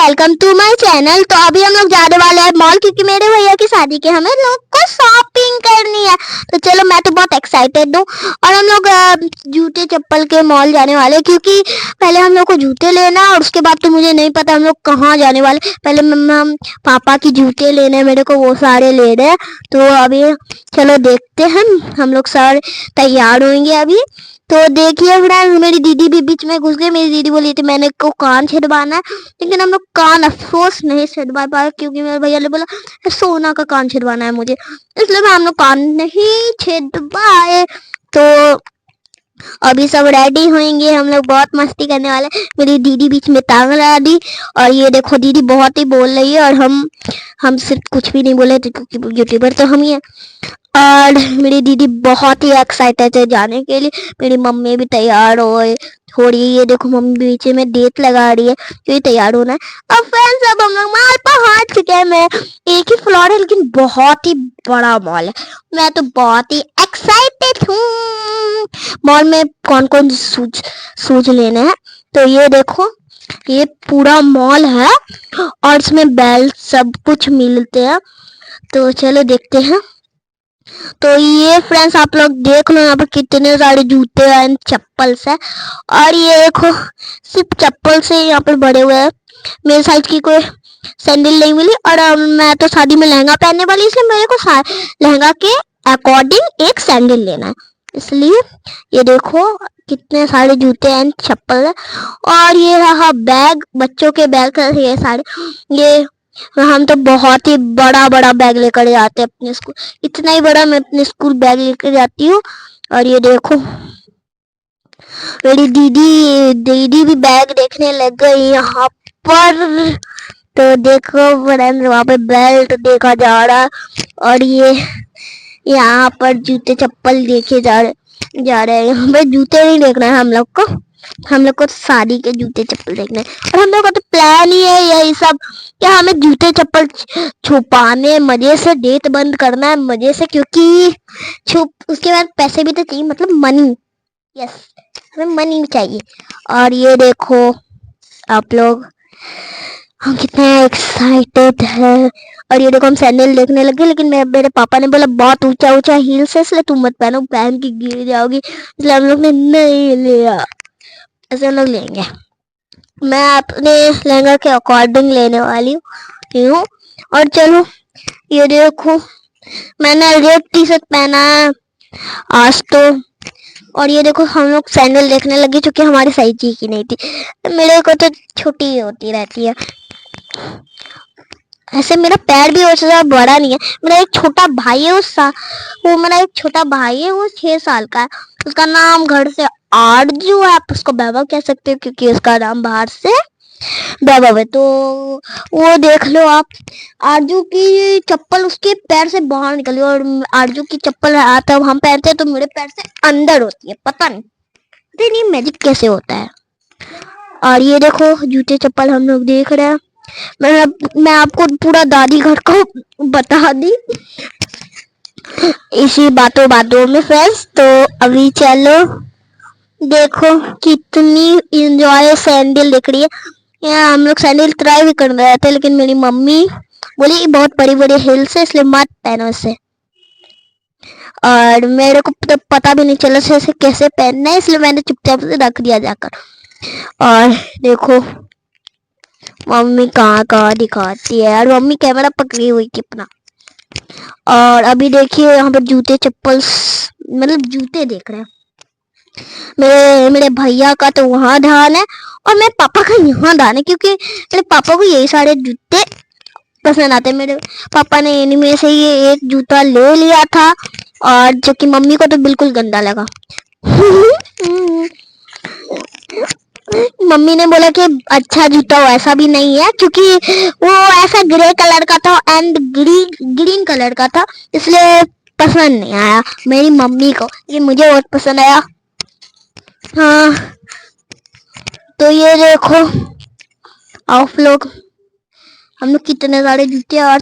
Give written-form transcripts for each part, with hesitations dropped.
Welcome to my channel. तो अभी हम लोग जाने वाले हैं मॉल, क्योंकि मेरे भैया की शादी के हमें लोग को शॉपिंग करनी है। तो चलो, मैं तो बहुत एक्साइटेड हूँ। और हम लोग जूते चप्पल के मॉल जाने वाले हैं, क्योंकि पहले हम लोग को जूते लेना है और उसके बाद तो मुझे नहीं पता हम लोग कहाँ जाने वाले। पहले हम पापा की जूते लेने हैं, मेरे को वो सारे ले रहे हैं। तो अभी चलो देखते हैं, हम लोग सारे तैयार होंगे अभी। तो देखिए फ्रेंड्स, मेरी दीदी भी बीच में घुस गई। मेरी दीदी बोली थी मैंने को कान छिदवाना है, लेकिन हम लोग कान अफसोस नहीं छिदवा पाए, क्योंकि मेरे भैया ने बोला सोना का कान छिदवाना है मुझे, इसलिए हम लोग कान नहीं छिदवाए। तो अभी सब रेडी होंगे, हम लोग बहुत मस्ती करने वाले। मेरी दीदी बीच में टांग लगा दी, और ये देखो दीदी बहुत ही बोल रही है, और हम सिर्फ कुछ भी नहीं बोले थे, क्योंकि यूट्यूबर तो हम ही है। और मेरी दीदी बहुत ही एक्साइटेड है जाने के लिए। मेरी मम्मी भी तैयार हो रही है। ये देखो मम्मी बीच में डेट लगा रही है, क्योंकि तैयार होना है। अब फ्रेंड्स, अब हम लोग मॉल पहुंच चुके हैं। मैं एक ही फ्लोर है, लेकिन बहुत ही बड़ा मॉल है। मैं तो बहुत ही एक्साइटेड हूँ। मॉल में कौन कौन शूज लेने हैं। तो ये देखो, ये पूरा मॉल है और इसमें बेल्ट सब कुछ मिलते हैं। तो चलो देखते हैं। तो ये फ्रेंड्स, आप लोग देख लो यहाँ पर कितने सारे जूते एंड चप्पल्स है। और ये देखो, सिर्फ चप्पल से यहाँ पर बड़े हुए हैं। मेरे साइज की कोई सैंडल नहीं मिली, और मैं तो शादी में लहंगा पहनने वाली, इसलिए मेरे को लहंगा के अकॉर्डिंग एक सैंडल लेना है। इसलिए ये देखो कितने सारे जूते एंड चप्पल है। और ये रहा बैग, बच्चों के बैग ये सारे। ये हम तो बहुत ही बड़ा बड़ा बैग लेकर जाते हैं अपने स्कूल, इतना ही बड़ा मैं अपने स्कूल बैग लेकर जाती हूँ। और ये देखो मेरी दीदी भी बैग देखने लग गई यहाँ पर। तो देखो फ्रेंड्स, वहाँ पे बेल्ट देखा जा रहा है, और ये यहाँ पर जूते चप्पल देखे जा रहे हैं। यहाँ पे जूते नहीं देखना है हम लोग को शादी के जूते चप्पल देखने। और हम लोग का तो प्लान ही है यही सब, क्या हमें जूते चप्पल छुपाने, मजे से डेट बंद करना है मजे से, क्योंकि उसके बाद पैसे भी तो चाहिए, मतलब मनी। यस, हमें मनी चाहिए। और ये देखो आप लोग, हम कितने एक्साइटेड है। और ये देखो हम सैंडल देखने लगे, लेकिन मेरे पापा ने बोला बहुत ऊंचा ऊंचा हील्स है, इसलिए तुम मत पहनो, पहन के गिर जाओगी, इसलिए हम लोग ने नहीं लिया। ऐसे हम लोग लेंगे। मैं अपने लहंगा के अकॉर्डिंग लेने वाली हूँ। और चलो ये देखो, मैंने रेड टी शर्ट पहना है आज तो। और ये देखो हम लोग सैंडल देखने लगे, क्योंकि हमारी साइज की नहीं थी, मेरे को तो छोटी होती रहती है। ऐसे मेरा पैर भी वैसे बड़ा नहीं है। मेरा एक छोटा भाई है, वो 6 साल का है। उसका नाम घर से आरजू है, आप उसको वैभव कह सकते हो, क्योंकि उसका नाम बाहर से वैभव है। तो वो देख लो आप, आरजू की चप्पल उसके पैर से बाहर निकली, और आरजू की चप्पल आता हम पहनते हैं तो मेरे पैर से अंदर होती है, पता नहीं मैजिक कैसे होता है। और ये देखो जूते चप्पल हम लोग देख रहे हैं। मैं आपको पूरा दादी घर को बता दी इसी बातों में फ्रेंड्स। तो अभी चलो देखो कितनी इंजॉय सैंडल दिख रही है। यहाँ हम लोग सैंडल ट्राई भी कर रहे थे, लेकिन मेरी मम्मी बोली बहुत बड़ी बड़ी हिल्स है, इसलिए मत पहनो इसे। और मेरे को तो पता भी नहीं चला इसे कैसे पहनना है, इसलिए मैंने चुपचाप से रख दिया जाकर। और देखो मम्मी कहाँ दिखाती है यार, मम्मी कैमरा पकड़ी हुई कितना। और अभी देखिए यहाँ पर जूते चप्पल, मतलब जूते देख रहे हैं। मेरे भैया का तो वहां ध्यान है, और मेरे पापा का यहाँ ध्यान है, क्योंकि मेरे पापा को यही सारे जूते पसंद आते हैं। मेरे पापा ने इनमें से ये एक जूता ले लिया था, और जो कि मम्मी को तो बिल्कुल गंदा लगा। मम्मी ने बोला कि अच्छा जूता वैसा भी नहीं है, क्योंकि वो ऐसा ग्रे कलर का था एंड ग्रीन कलर का था, इसलिए पसंद नहीं आया मेरी मम्मी को, लेकिन मुझे बहुत पसंद आया। हाँ, तो ये देखो आप लोग, हम लोग कितने सारे जूते और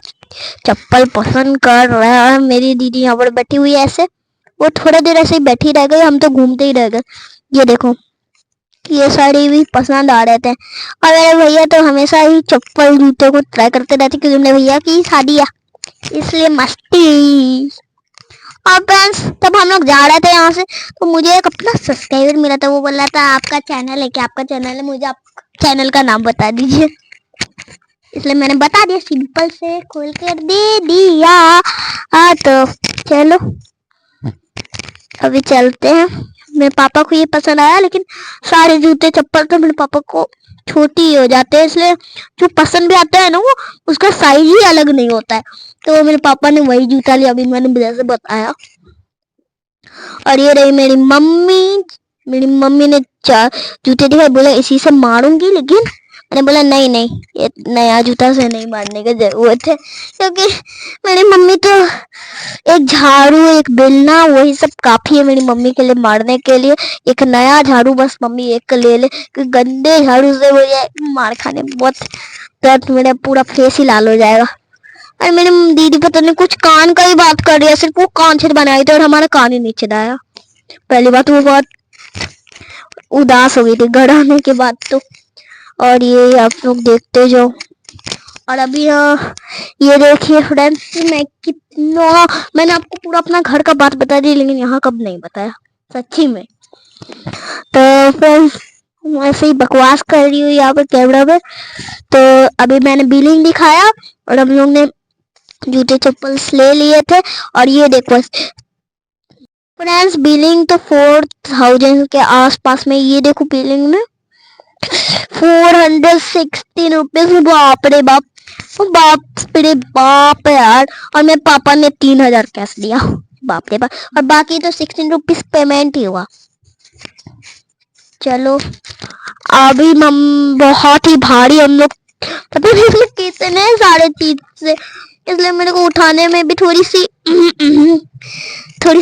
चप्पल पसंद कर रहे हैं। मेरी दीदी यहाँ पर बैठी हुई है ऐसे, वो थोड़ा देर ऐसे ही बैठी रह गई, हम तो घूमते ही रह गए। ये देखो ये साड़ी भी पसंद आ रहे थे। और मेरे भैया तो हमेशा ही चप्पल जूते को ट्राई करते रहते क्योंकि मेरे भैया की शादी है, इसलिए मस्ती। और फ्रेंड्स तब हम लोग जा रहे थे यहाँ से, तो मुझे एक अपना सब्सक्राइबर मिला था, वो बोल रहा था आपका चैनल है क्या, आपका चैनल है, मुझे आप चैनल का नाम बता दीजिए। इसलिए मैंने बता दिया, सिंपल से खोल कर दे दिया। तो चलो अभी चलते हैं। मेरे पापा को ये पसंद आया, लेकिन सारे जूते चप्पल तो मेरे पापा को छोटी ही हो जाते हैं, इसलिए जो पसंद भी आता है ना वो उसका साइज ही अलग नहीं होता है। तो मेरे पापा ने वही जूता लिया, अभी मैंने जैसे बताया। और ये रही मेरी मम्मी ने चार जूते दिखाए, बोला इसी से मारूंगी, लेकिन मैंने बोला नहीं नहीं, ये नया जूता से नहीं मारने की जरूरत है, क्योंकि मेरी मम्मी तो एक झाड़ू एक बेलना वही सब काफी है मेरी मम्मी के लिए मारने के लिए। एक नया झाड़ू बस मम्मी एक ले ले, क्योंकि गंदे झाड़ू से मुझे मार खाने बहुत दर्द, मेरा पूरा फेस ही लाल हो जाएगा। और मेरी दीदी पता नहीं कुछ कान का ही बात कर रही है, सिर्फ वो कान से बनाई थी और हमारा कान ही नीचे आया। पहली बात वो बहुत उदास हो गई थी घर आने के बाद तो। और ये आप लोग देखते जाओ। और अभी ये देखिए फ्रेंड्स, मैंने आपको पूरा अपना घर का बात बता दी, लेकिन यहाँ कब नहीं बताया सच्ची में। तो फ्रेंड्स ऐसे ही बकवास कर रही हूँ यहाँ पे कैमरा में। तो अभी मैंने बिलिंग दिखाया और हम लोग ने जूते चप्पल ले लिए थे। और ये देखो फ्रेंड्स, बिलिंग तो 4000 के आसपास में, ये देखो बिलिंग में 416 रुपीज। बाप रे बाप, बाप रे बाप यार। और मेरे पापा ने 3000 कैश दिया, बाप रे बाप। और बाकी तो 16 रुपीज पेमेंट ही हुआ। चलो अभी बहुत ही भारी हम लोग पता नहीं कितने 3.5 से, इसलिए मेरे को उठाने में भी थोड़ी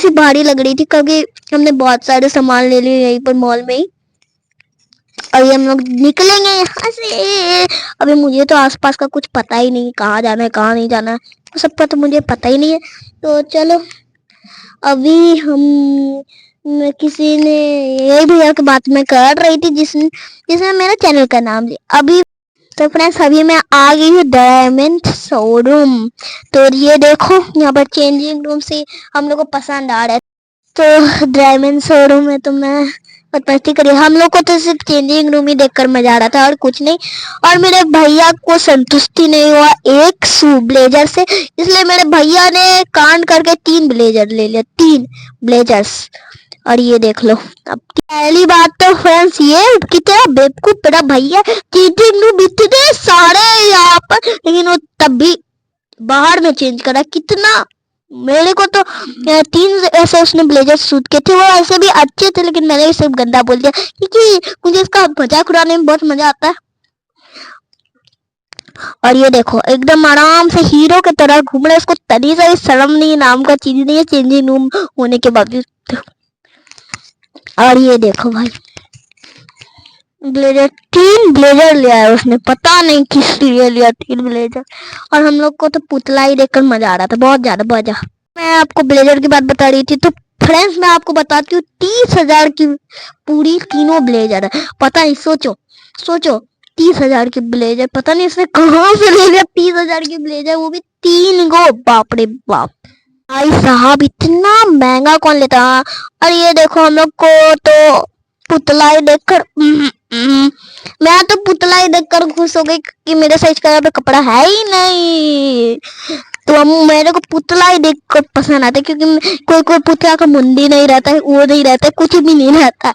सी भारी लग रही थी, क्योंकि हमने बहुत सारे सामान ले लिए यहीं पर मॉल में ही। और ये हम लोग निकलेंगे यहाँ से। अभी मुझे तो आसपास का कुछ पता ही नहीं, कहाँ जाना है कहाँ नहीं जाना है, तो सबका तो मुझे पता ही नहीं है। तो चलो अभी हम किसी ने यही भैया की बात में कर रही थी जिसने मेरा चैनल का नाम लिया। अभी तो फ्रेंड्स अभी मैं आ गई हूँ डायमंड शोरूम। तो ये देखो यहाँ पर चेंजिंग रूम से हम लोग को पसंद आ रहा है, तो डायमंड शोरूम में तो मैं पत्ती करी। हम लोग को तो सिर्फ चेंजिंग रूम ही देखकर मजा आ रहा था और कुछ नहीं। और मेरे भैया को संतुष्टि नहीं हुआ एक शू ब्लेजर से, इसलिए मेरे भैया ने कांड करके 3 ब्लेजर ले लिया, 3 ब्लेजर्स। और ये देख लो। अब पहली बात तो फ्रेंड्स ये कितना बेवकूफ मेरा भैया, चेंजिंग रूम इतने सारे यहाँ पर, लेकिन वो तब भी बाहर में चेंज करा। कितना मेरे को तो 3 ऐसे उसने ब्लेजर सूट के थे, वो ऐसे भी अच्छे थे, लेकिन मैंने सिर्फ गंदा बोल दिया, क्योंकि मुझे इसका मजाक उड़ाने में बहुत मजा आता है। और ये देखो एकदम आराम से हीरो की तरह घूम रहे, उसको तनी सा भी शर्म नहीं, नाम का चीज नहीं है चेंजिंग रूम होने के बावजूद। और ये देखो भाई ब्लेजर, 3 ब्लेजर लिया है उसने, पता नहीं किस लिए लिया 3 ब्लेजर। और हम लोग को तो पुतला ही देखकर मजा आ रहा था, बहुत ज्यादा मजा। मैं आपको ब्लेजर की बात बता रही थी, तो फ्रेंड्स मैं आपको बताती हूँ 30,000 की पूरी तीनों ब्लेजर है। पता नहीं, सोचो 30,000 की ब्लेजर, पता नहीं इसने कहाँ से ले लिया 30,000 की ब्लेजर, वो भी 3 गो। बाप रे बाप भाई साहब, इतना महंगा कौन लेता। और ये देखो हम लोग को तो पुतला ही देखकर मैं तो पुतला ही देखकर खुश हो गई कि मेरे साइज का यहाँ पे कपड़ा है ही नहीं। तो मेरे को पुतला ही देखकर पसंद आता है, क्योंकि कोई पुतला का मुंडी नहीं रहता है, वो नहीं रहता है, कुछ भी नहीं रहता।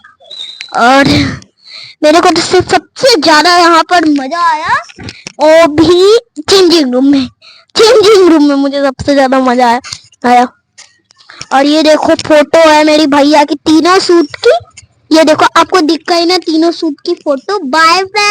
और मेरे को तो सबसे ज्यादा यहाँ पर मजा आया वो भी चेंजिंग रूम में मुझे सबसे ज्यादा मजा आया। और ये देखो फोटो है मेरी भैया की तीनों सूट की, ये देखो आपको दिख गई ना तीनों सूट की फोटो। Bye bye.